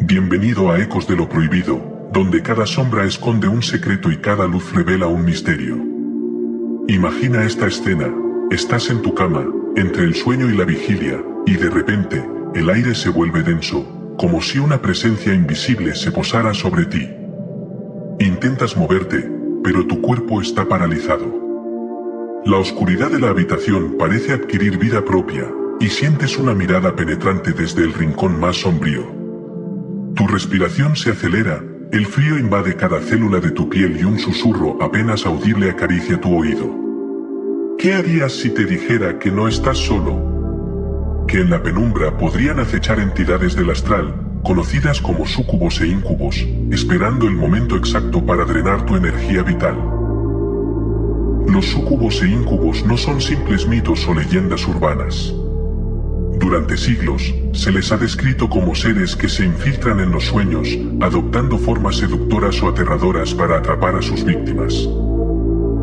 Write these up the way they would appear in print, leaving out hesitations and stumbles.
Bienvenido a Ecos de lo Prohibido, donde cada sombra esconde un secreto y cada luz revela un misterio. Imagina esta escena: estás en tu cama, entre el sueño y la vigilia, y de repente, el aire se vuelve denso, como si una presencia invisible se posara sobre ti. Intentas moverte, pero tu cuerpo está paralizado. La oscuridad de la habitación parece adquirir vida propia, y sientes una mirada penetrante desde el rincón más sombrío. Tu respiración se acelera, el frío invade cada célula de tu piel y un susurro apenas audible acaricia tu oído. ¿Qué harías si te dijera que no estás solo? Que en la penumbra podrían acechar entidades del astral, conocidas como súcubos e íncubos, esperando el momento exacto para drenar tu energía vital. Los súcubos e íncubos no son simples mitos o leyendas urbanas. Durante siglos, se les ha descrito como seres que se infiltran en los sueños, adoptando formas seductoras o aterradoras para atrapar a sus víctimas.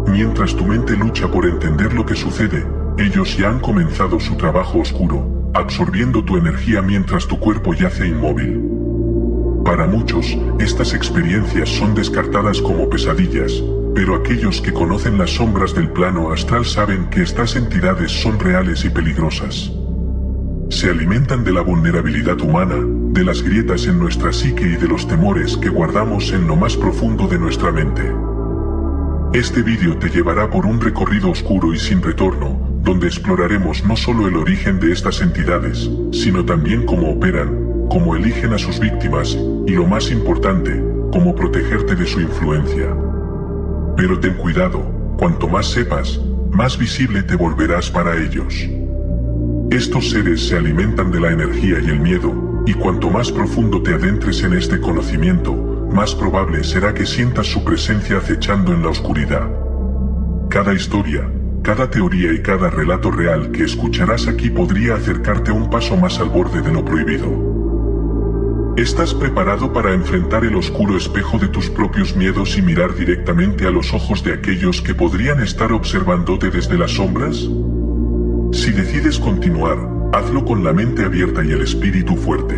Mientras tu mente lucha por entender lo que sucede, ellos ya han comenzado su trabajo oscuro, absorbiendo tu energía mientras tu cuerpo yace inmóvil. Para muchos, estas experiencias son descartadas como pesadillas, pero aquellos que conocen las sombras del plano astral saben que estas entidades son reales y peligrosas. Se alimentan de la vulnerabilidad humana, de las grietas en nuestra psique y de los temores que guardamos en lo más profundo de nuestra mente. Este vídeo te llevará por un recorrido oscuro y sin retorno, donde exploraremos no solo el origen de estas entidades, sino también cómo operan, cómo eligen a sus víctimas, y lo más importante, cómo protegerte de su influencia. Pero ten cuidado, cuanto más sepas, más visible te volverás para ellos. Estos seres se alimentan de la energía y el miedo, y cuanto más profundo te adentres en este conocimiento, más probable será que sientas su presencia acechando en la oscuridad. Cada historia, cada teoría y cada relato real que escucharás aquí podría acercarte un paso más al borde de lo prohibido. ¿Estás preparado para enfrentar el oscuro espejo de tus propios miedos y mirar directamente a los ojos de aquellos que podrían estar observándote desde las sombras? Si decides continuar, hazlo con la mente abierta y el espíritu fuerte.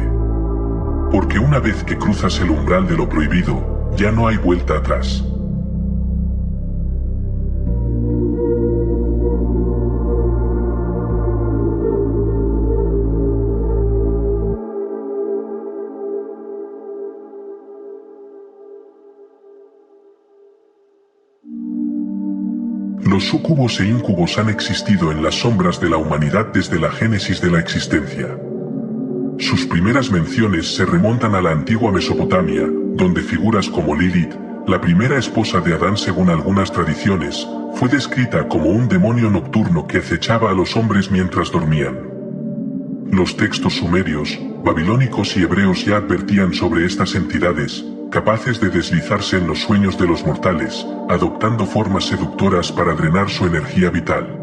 Porque una vez que cruzas el umbral de lo prohibido, ya no hay vuelta atrás. Los súcubos e íncubos han existido en las sombras de la humanidad desde la génesis de la existencia. Sus primeras menciones se remontan a la antigua Mesopotamia, donde figuras como Lilith, la primera esposa de Adán según algunas tradiciones, fue descrita como un demonio nocturno que acechaba a los hombres mientras dormían. Los textos sumerios, babilónicos y hebreos ya advertían sobre estas entidades, capaces de deslizarse en los sueños de los mortales, adoptando formas seductoras para drenar su energía vital.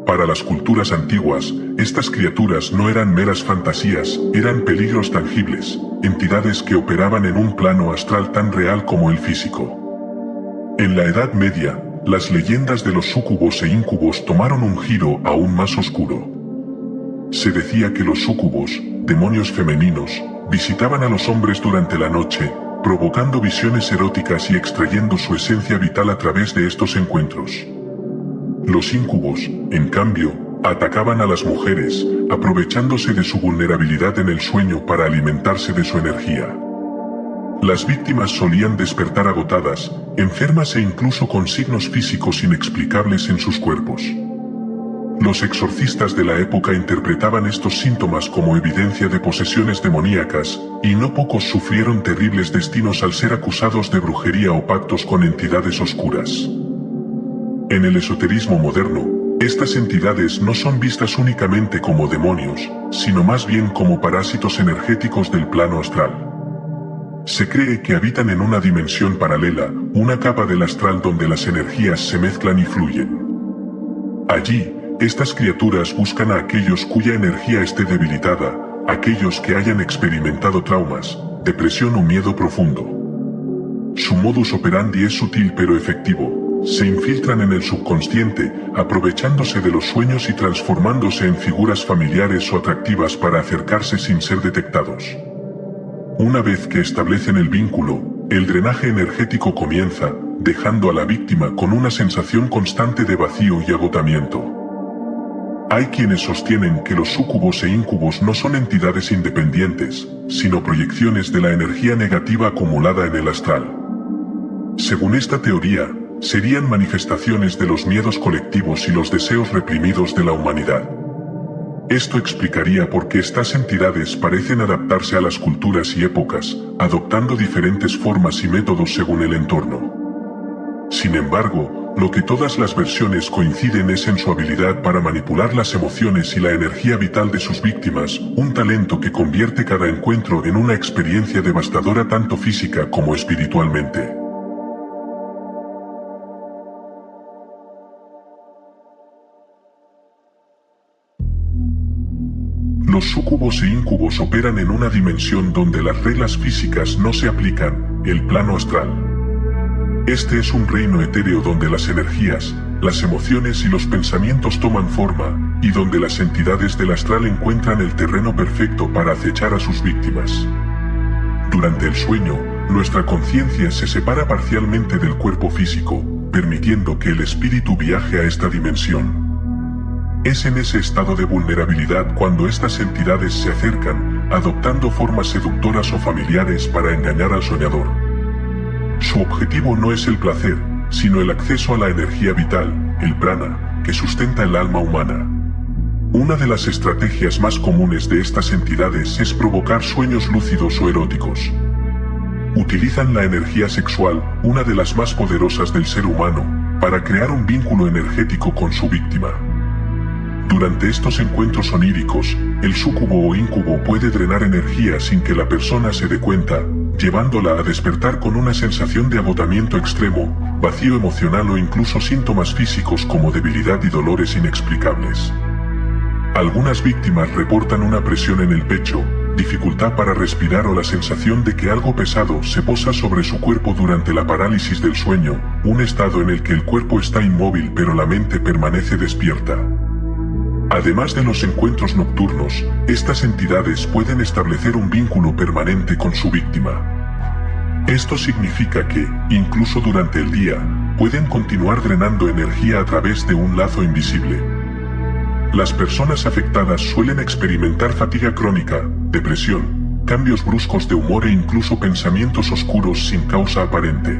Para las culturas antiguas, estas criaturas no eran meras fantasías, eran peligros tangibles, entidades que operaban en un plano astral tan real como el físico. En la Edad Media, las leyendas de los súcubos e íncubos tomaron un giro aún más oscuro. Se decía que los súcubos, demonios femeninos, visitaban a los hombres durante la noche, provocando visiones eróticas y extrayendo su esencia vital a través de estos encuentros. Los íncubos, en cambio, atacaban a las mujeres, aprovechándose de su vulnerabilidad en el sueño para alimentarse de su energía. Las víctimas solían despertar agotadas, enfermas e incluso con signos físicos inexplicables en sus cuerpos. Los exorcistas de la época interpretaban estos síntomas como evidencia de posesiones demoníacas, y no pocos sufrieron terribles destinos al ser acusados de brujería o pactos con entidades oscuras. En el esoterismo moderno, estas entidades no son vistas únicamente como demonios, sino más bien como parásitos energéticos del plano astral. Se cree que habitan en una dimensión paralela, una capa del astral donde las energías se mezclan y fluyen. Allí, estas criaturas buscan a aquellos cuya energía esté debilitada, aquellos que hayan experimentado traumas, depresión o miedo profundo. Su modus operandi es sutil pero efectivo. Se infiltran en el subconsciente, aprovechándose de los sueños y transformándose en figuras familiares o atractivas para acercarse sin ser detectados. Una vez que establecen el vínculo, el drenaje energético comienza, dejando a la víctima con una sensación constante de vacío y agotamiento. Hay quienes sostienen que los súcubos e íncubos no son entidades independientes, sino proyecciones de la energía negativa acumulada en el astral. Según esta teoría, serían manifestaciones de los miedos colectivos y los deseos reprimidos de la humanidad. Esto explicaría por qué estas entidades parecen adaptarse a las culturas y épocas, adoptando diferentes formas y métodos según el entorno. Sin embargo, lo que todas las versiones coinciden es en su habilidad para manipular las emociones y la energía vital de sus víctimas, un talento que convierte cada encuentro en una experiencia devastadora tanto física como espiritualmente. Los súcubos e íncubos operan en una dimensión donde las reglas físicas no se aplican, el plano astral. Este es un reino etéreo donde las energías, las emociones y los pensamientos toman forma, y donde las entidades del astral encuentran el terreno perfecto para acechar a sus víctimas. Durante el sueño, nuestra conciencia se separa parcialmente del cuerpo físico, permitiendo que el espíritu viaje a esta dimensión. Es en ese estado de vulnerabilidad cuando estas entidades se acercan, adoptando formas seductoras o familiares para engañar al soñador. Su objetivo no es el placer, sino el acceso a la energía vital, el prana, que sustenta el alma humana. Una de las estrategias más comunes de estas entidades es provocar sueños lúcidos o eróticos. Utilizan la energía sexual, una de las más poderosas del ser humano, para crear un vínculo energético con su víctima. Durante estos encuentros oníricos, el súcubo o íncubo puede drenar energía sin que la persona se dé cuenta, llevándola a despertar con una sensación de agotamiento extremo, vacío emocional o incluso síntomas físicos como debilidad y dolores inexplicables. Algunas víctimas reportan una presión en el pecho, dificultad para respirar o la sensación de que algo pesado se posa sobre su cuerpo durante la parálisis del sueño, un estado en el que el cuerpo está inmóvil pero la mente permanece despierta. Además de los encuentros nocturnos, estas entidades pueden establecer un vínculo permanente con su víctima. Esto significa que, incluso durante el día, pueden continuar drenando energía a través de un lazo invisible. Las personas afectadas suelen experimentar fatiga crónica, depresión, cambios bruscos de humor e incluso pensamientos oscuros sin causa aparente.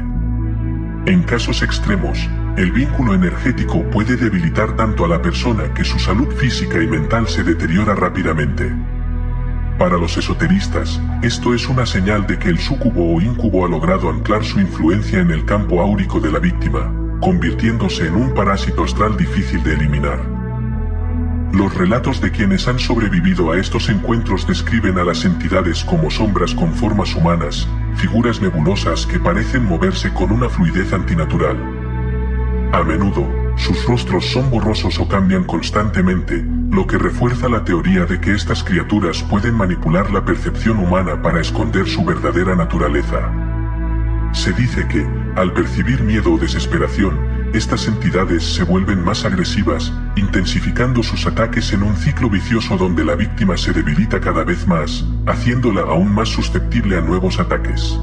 En casos extremos, el vínculo energético puede debilitar tanto a la persona que su salud física y mental se deteriora rápidamente. Para los esoteristas, esto es una señal de que el súcubo o íncubo ha logrado anclar su influencia en el campo áurico de la víctima, convirtiéndose en un parásito astral difícil de eliminar. Los relatos de quienes han sobrevivido a estos encuentros describen a las entidades como sombras con formas humanas, figuras nebulosas que parecen moverse con una fluidez antinatural. A menudo, sus rostros son borrosos o cambian constantemente, lo que refuerza la teoría de que estas criaturas pueden manipular la percepción humana para esconder su verdadera naturaleza. Se dice que, al percibir miedo o desesperación, estas entidades se vuelven más agresivas, intensificando sus ataques en un ciclo vicioso donde la víctima se debilita cada vez más, haciéndola aún más susceptible a nuevos ataques.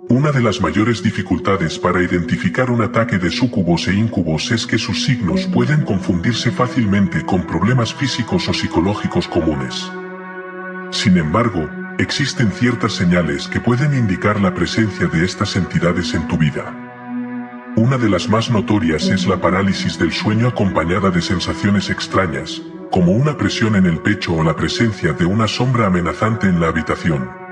Una de las mayores dificultades para identificar un ataque de súcubos e íncubos es que sus signos pueden confundirse fácilmente con problemas físicos o psicológicos comunes. Sin embargo, existen ciertas señales que pueden indicar la presencia de estas entidades en tu vida. Una de las más notorias es la parálisis del sueño acompañada de sensaciones extrañas, como una presión en el pecho o la presencia de una sombra amenazante en la habitación.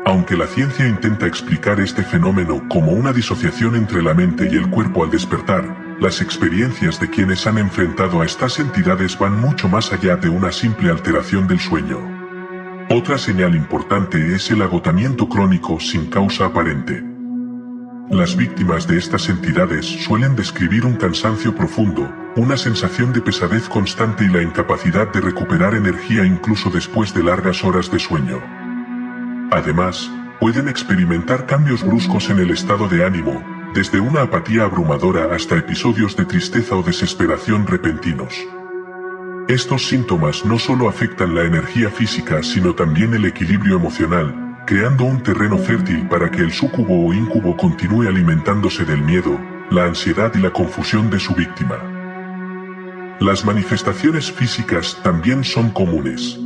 Aunque la ciencia intenta explicar este fenómeno como una disociación entre la mente y el cuerpo al despertar, las experiencias de quienes han enfrentado a estas entidades van mucho más allá de una simple alteración del sueño. Otra señal importante es el agotamiento crónico sin causa aparente. Las víctimas de estas entidades suelen describir un cansancio profundo, una sensación de pesadez constante y la incapacidad de recuperar energía incluso después de largas horas de sueño. Además, pueden experimentar cambios bruscos en el estado de ánimo, desde una apatía abrumadora hasta episodios de tristeza o desesperación repentinos. Estos síntomas no solo afectan la energía física sino también el equilibrio emocional, creando un terreno fértil para que el súcubo o íncubo continúe alimentándose del miedo, la ansiedad y la confusión de su víctima. Las manifestaciones físicas también son comunes.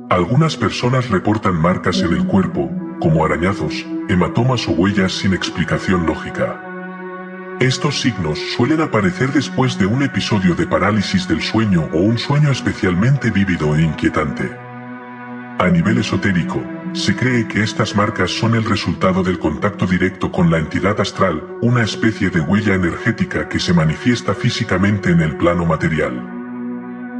Algunas personas reportan marcas en el cuerpo, como arañazos, hematomas o huellas sin explicación lógica. Estos signos suelen aparecer después de un episodio de parálisis del sueño o un sueño especialmente vívido e inquietante. A nivel esotérico, se cree que estas marcas son el resultado del contacto directo con la entidad astral, una especie de huella energética que se manifiesta físicamente en el plano material.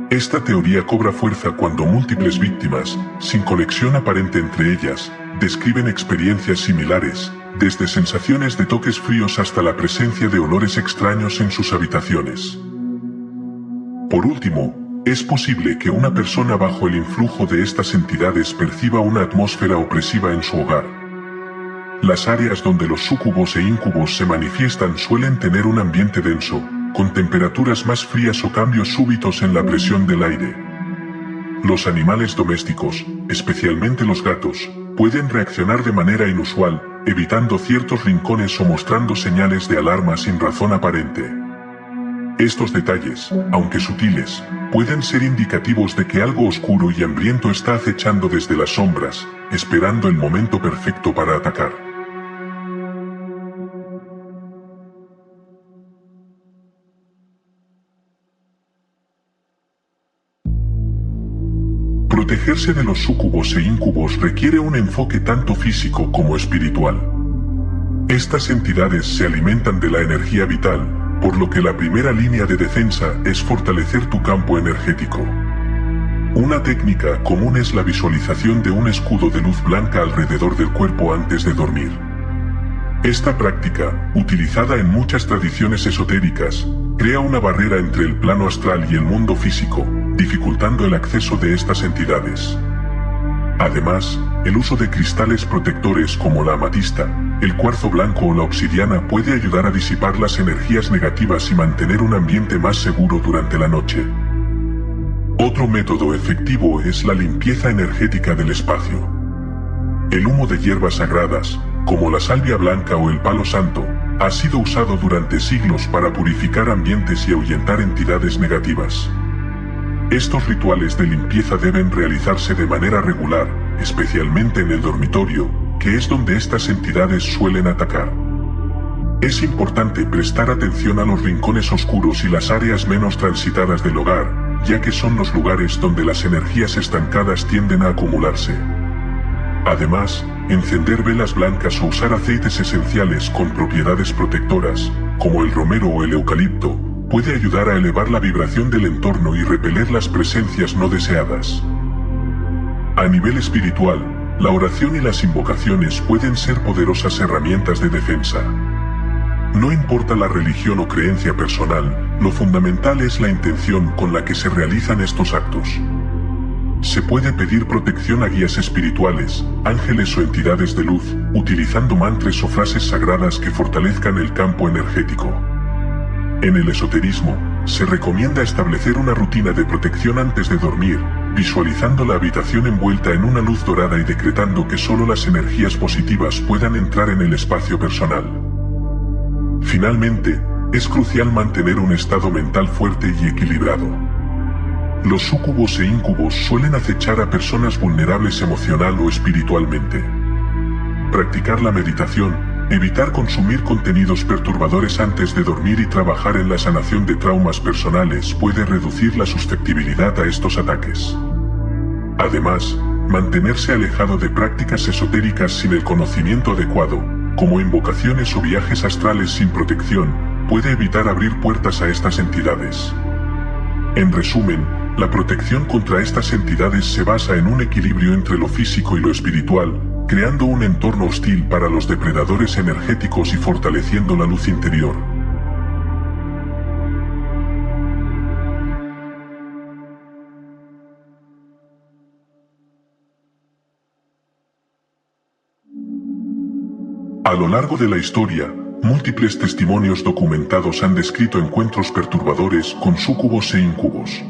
Esta teoría cobra fuerza cuando múltiples víctimas, sin conexión aparente entre ellas, describen experiencias similares, desde sensaciones de toques fríos hasta la presencia de olores extraños en sus habitaciones. Por último, es posible que una persona bajo el influjo de estas entidades perciba una atmósfera opresiva en su hogar. Las áreas donde los súcubos e íncubos se manifiestan suelen tener un ambiente denso, con temperaturas más frías o cambios súbitos en la presión del aire. Los animales domésticos, especialmente los gatos, pueden reaccionar de manera inusual, evitando ciertos rincones o mostrando señales de alarma sin razón aparente. Estos detalles, aunque sutiles, pueden ser indicativos de que algo oscuro y hambriento está acechando desde las sombras, esperando el momento perfecto para atacar. Protegerse de los súcubos e íncubos requiere un enfoque tanto físico como espiritual. Estas entidades se alimentan de la energía vital, por lo que la primera línea de defensa es fortalecer tu campo energético. Una técnica común es la visualización de un escudo de luz blanca alrededor del cuerpo antes de dormir. Esta práctica, utilizada en muchas tradiciones esotéricas, crea una barrera entre el plano astral y el mundo físico, dificultando el acceso de estas entidades. Además, el uso de cristales protectores como la amatista, el cuarzo blanco o la obsidiana puede ayudar a disipar las energías negativas y mantener un ambiente más seguro durante la noche. Otro método efectivo es la limpieza energética del espacio. El humo de hierbas sagradas, como la salvia blanca o el palo santo, ha sido usado durante siglos para purificar ambientes y ahuyentar entidades negativas. Estos rituales de limpieza deben realizarse de manera regular, especialmente en el dormitorio, que es donde estas entidades suelen atacar. Es importante prestar atención a los rincones oscuros y las áreas menos transitadas del hogar, ya que son los lugares donde las energías estancadas tienden a acumularse. Además, encender velas blancas o usar aceites esenciales con propiedades protectoras, como el romero o el eucalipto, puede ayudar a elevar la vibración del entorno y repeler las presencias no deseadas. A nivel espiritual, la oración y las invocaciones pueden ser poderosas herramientas de defensa. No importa la religión o creencia personal, lo fundamental es la intención con la que se realizan estos actos. Se puede pedir protección a guías espirituales, ángeles o entidades de luz, utilizando mantras o frases sagradas que fortalezcan el campo energético. En el esoterismo, se recomienda establecer una rutina de protección antes de dormir, visualizando la habitación envuelta en una luz dorada y decretando que solo las energías positivas puedan entrar en el espacio personal. Finalmente, es crucial mantener un estado mental fuerte y equilibrado. Los súcubos e íncubos suelen acechar a personas vulnerables emocional o espiritualmente. Practicar la meditación, evitar consumir contenidos perturbadores antes de dormir y trabajar en la sanación de traumas personales puede reducir la susceptibilidad a estos ataques. Además, mantenerse alejado de prácticas esotéricas sin el conocimiento adecuado, como invocaciones o viajes astrales sin protección, puede evitar abrir puertas a estas entidades. En resumen, la protección contra estas entidades se basa en un equilibrio entre lo físico y lo espiritual, creando un entorno hostil para los depredadores energéticos y fortaleciendo la luz interior. A lo largo de la historia, múltiples testimonios documentados han descrito encuentros perturbadores con súcubos e incubos.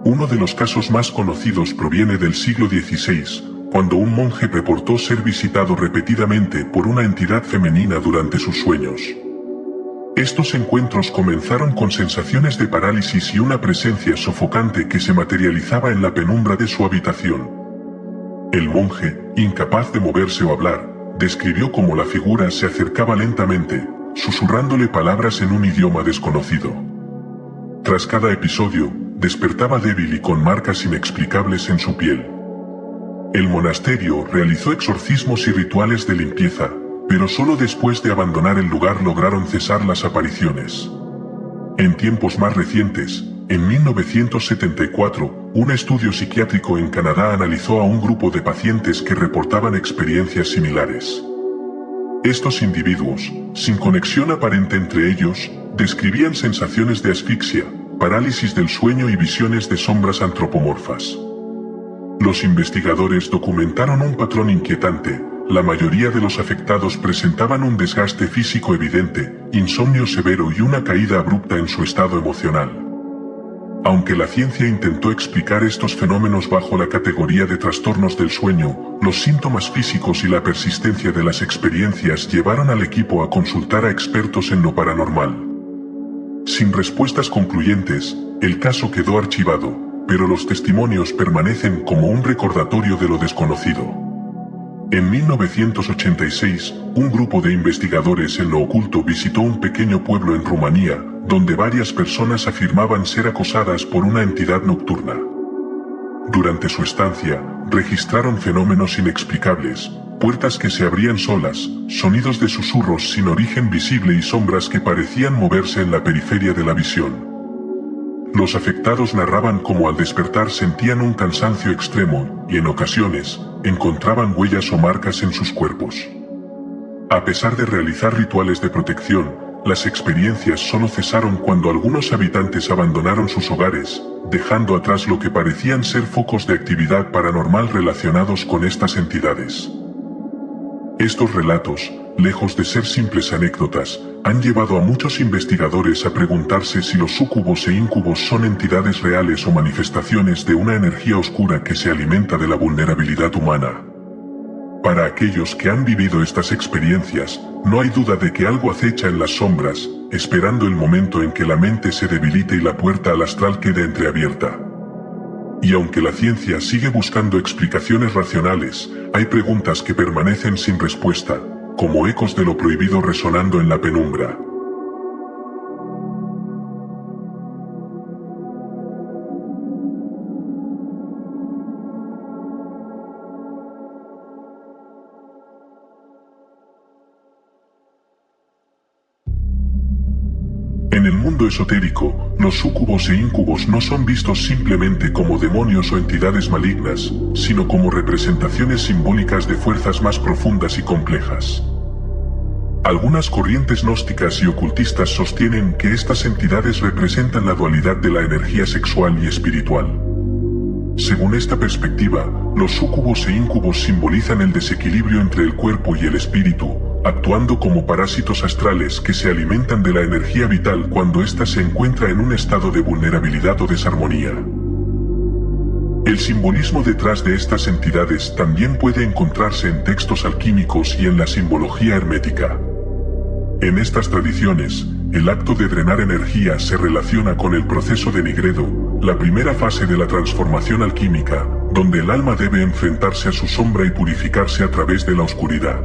Uno de los casos más conocidos proviene del siglo XVI, cuando un monje reportó ser visitado repetidamente por una entidad femenina durante sus sueños. Estos encuentros comenzaron con sensaciones de parálisis y una presencia sofocante que se materializaba en la penumbra de su habitación. El monje, incapaz de moverse o hablar, describió cómo la figura se acercaba lentamente, susurrándole palabras en un idioma desconocido. Tras cada episodio, despertaba débil y con marcas inexplicables en su piel. El monasterio realizó exorcismos y rituales de limpieza, pero solo después de abandonar el lugar lograron cesar las apariciones. En tiempos más recientes, en 1974, un estudio psiquiátrico en Canadá analizó a un grupo de pacientes que reportaban experiencias similares. Estos individuos, sin conexión aparente entre ellos, describían sensaciones de asfixia, parálisis del sueño y visiones de sombras antropomorfas. Los investigadores documentaron un patrón inquietante. La mayoría de los afectados presentaban un desgaste físico evidente, insomnio severo y una caída abrupta en su estado emocional. Aunque la ciencia intentó explicar estos fenómenos bajo la categoría de trastornos del sueño, los síntomas físicos y la persistencia de las experiencias llevaron al equipo a consultar a expertos en lo paranormal. Sin respuestas concluyentes, el caso quedó archivado, pero los testimonios permanecen como un recordatorio de lo desconocido. En 1986, un grupo de investigadores en lo oculto visitó un pequeño pueblo en Rumanía, donde varias personas afirmaban ser acosadas por una entidad nocturna. Durante su estancia, registraron fenómenos inexplicables, puertas que se abrían solas, sonidos de susurros sin origen visible y sombras que parecían moverse en la periferia de la visión. Los afectados narraban cómo al despertar sentían un cansancio extremo y en ocasiones, encontraban huellas o marcas en sus cuerpos. A pesar de realizar rituales de protección, las experiencias solo cesaron cuando algunos habitantes abandonaron sus hogares, dejando atrás lo que parecían ser focos de actividad paranormal relacionados con estas entidades. Estos relatos, lejos de ser simples anécdotas, han llevado a muchos investigadores a preguntarse si los súcubos e incubos son entidades reales o manifestaciones de una energía oscura que se alimenta de la vulnerabilidad humana. Para aquellos que han vivido estas experiencias, no hay duda de que algo acecha en las sombras, esperando el momento en que la mente se debilite y la puerta al astral quede entreabierta. Y aunque la ciencia sigue buscando explicaciones racionales, hay preguntas que permanecen sin respuesta, como ecos de lo prohibido resonando en la penumbra. En el mundo esotérico, los súcubos e incubos no son vistos simplemente como demonios o entidades malignas, sino como representaciones simbólicas de fuerzas más profundas y complejas. Algunas corrientes gnósticas y ocultistas sostienen que estas entidades representan la dualidad de la energía sexual y espiritual. Según esta perspectiva, los súcubos e incubos simbolizan el desequilibrio entre el cuerpo y el espíritu, actuando como parásitos astrales que se alimentan de la energía vital cuando ésta se encuentra en un estado de vulnerabilidad o desarmonía. El simbolismo detrás de estas entidades también puede encontrarse en textos alquímicos y en la simbología hermética. En estas tradiciones, el acto de drenar energía se relaciona con el proceso de nigredo, la primera fase de la transformación alquímica, donde el alma debe enfrentarse a su sombra y purificarse a través de la oscuridad.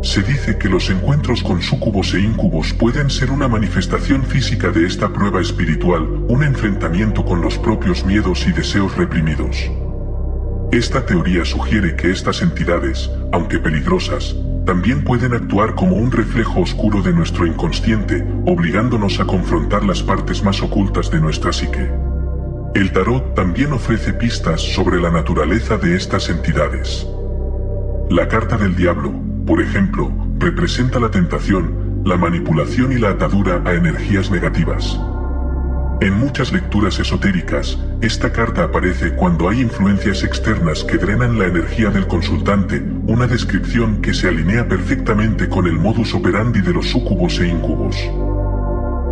Se dice que los encuentros con súcubos e incubos pueden ser una manifestación física de esta prueba espiritual, un enfrentamiento con los propios miedos y deseos reprimidos. Esta teoría sugiere que estas entidades, aunque peligrosas, también pueden actuar como un reflejo oscuro de nuestro inconsciente, obligándonos a confrontar las partes más ocultas de nuestra psique. El tarot también ofrece pistas sobre la naturaleza de estas entidades. La carta del diablo, por ejemplo, representa la tentación, la manipulación y la atadura a energías negativas. En muchas lecturas esotéricas, esta carta aparece cuando hay influencias externas que drenan la energía del consultante, una descripción que se alinea perfectamente con el modus operandi de los súcubos e incubos.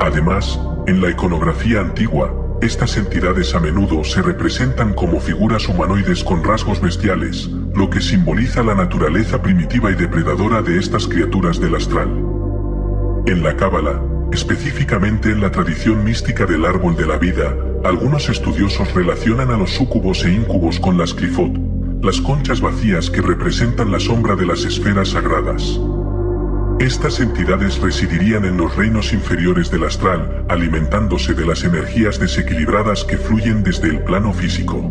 Además, en la iconografía antigua, estas entidades a menudo se representan como figuras humanoides con rasgos bestiales, lo que simboliza la naturaleza primitiva y depredadora de estas criaturas del astral. En la Cábala, específicamente en la tradición mística del árbol de la vida, algunos estudiosos relacionan a los súcubos e incubos con las Qliphoth, las conchas vacías que representan la sombra de las esferas sagradas. Estas entidades residirían en los reinos inferiores del astral, alimentándose de las energías desequilibradas que fluyen desde el plano físico.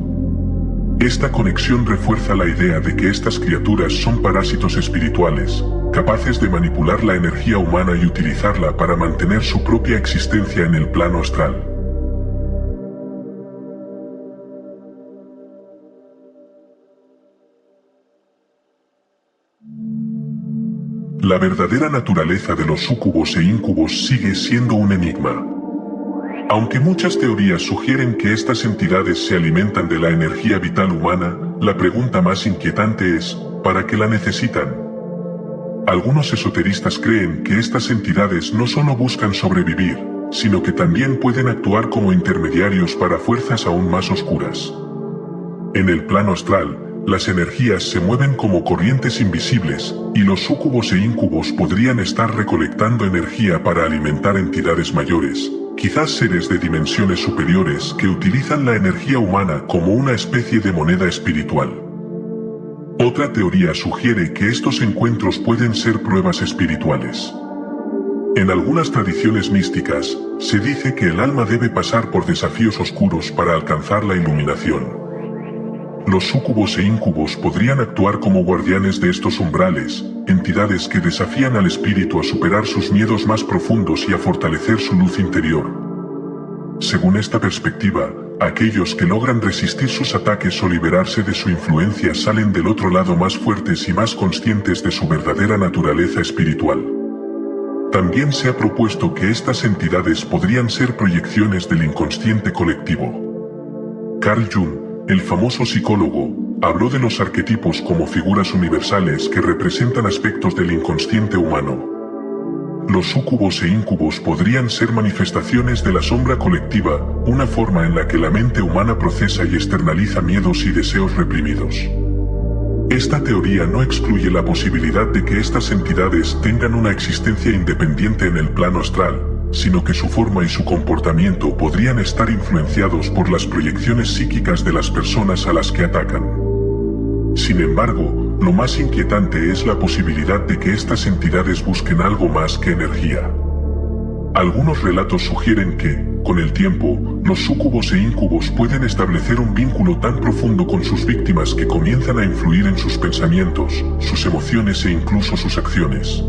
Esta conexión refuerza la idea de que estas criaturas son parásitos espirituales, capaces de manipular la energía humana y utilizarla para mantener su propia existencia en el plano astral. La verdadera naturaleza de los súcubos e incubos sigue siendo un enigma. Aunque muchas teorías sugieren que estas entidades se alimentan de la energía vital humana, la pregunta más inquietante es, ¿para qué la necesitan? Algunos esoteristas creen que estas entidades no solo buscan sobrevivir, sino que también pueden actuar como intermediarios para fuerzas aún más oscuras. En el plano astral, las energías se mueven como corrientes invisibles, y los súcubos e incubos podrían estar recolectando energía para alimentar entidades mayores, quizás seres de dimensiones superiores que utilizan la energía humana como una especie de moneda espiritual. Otra teoría sugiere que estos encuentros pueden ser pruebas espirituales. En algunas tradiciones místicas, se dice que el alma debe pasar por desafíos oscuros para alcanzar la iluminación. Los súcubos e incubos podrían actuar como guardianes de estos umbrales, entidades que desafían al espíritu a superar sus miedos más profundos y a fortalecer su luz interior. Según esta perspectiva, aquellos que logran resistir sus ataques o liberarse de su influencia salen del otro lado más fuertes y más conscientes de su verdadera naturaleza espiritual. También se ha propuesto que estas entidades podrían ser proyecciones del inconsciente colectivo. Carl Jung, el famoso psicólogo, habló de los arquetipos como figuras universales que representan aspectos del inconsciente humano. Los súcubos e incubos podrían ser manifestaciones de la sombra colectiva, una forma en la que la mente humana procesa y externaliza miedos y deseos reprimidos. Esta teoría no excluye la posibilidad de que estas entidades tengan una existencia independiente en el plano astral, sino que su forma y su comportamiento podrían estar influenciados por las proyecciones psíquicas de las personas a las que atacan. Sin embargo, lo más inquietante es la posibilidad de que estas entidades busquen algo más que energía. Algunos relatos sugieren que, con el tiempo, los súcubos e incubos pueden establecer un vínculo tan profundo con sus víctimas que comienzan a influir en sus pensamientos, sus emociones e incluso sus acciones.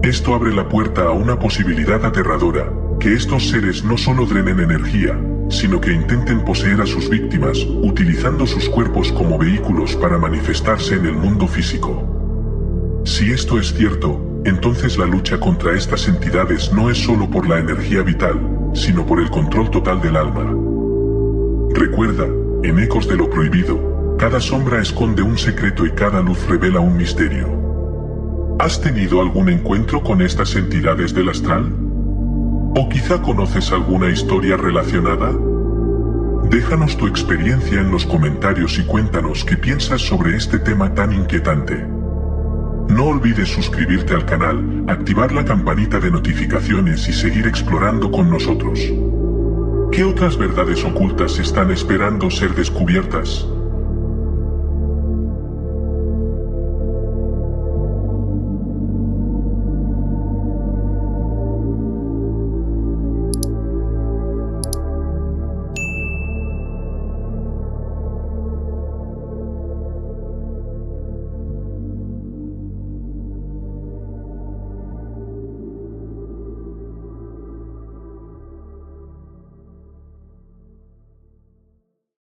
Esto abre la puerta a una posibilidad aterradora, que estos seres no solo drenen energía, sino que intenten poseer a sus víctimas, utilizando sus cuerpos como vehículos para manifestarse en el mundo físico. Si esto es cierto, entonces la lucha contra estas entidades no es solo por la energía vital, sino por el control total del alma. Recuerda, en Ecos de lo Prohibido, cada sombra esconde un secreto y cada luz revela un misterio. ¿Has tenido algún encuentro con estas entidades del astral? ¿O quizá conoces alguna historia relacionada? Déjanos tu experiencia en los comentarios y cuéntanos qué piensas sobre este tema tan inquietante. No olvides suscribirte al canal, activar la campanita de notificaciones y seguir explorando con nosotros. ¿Qué otras verdades ocultas están esperando ser descubiertas?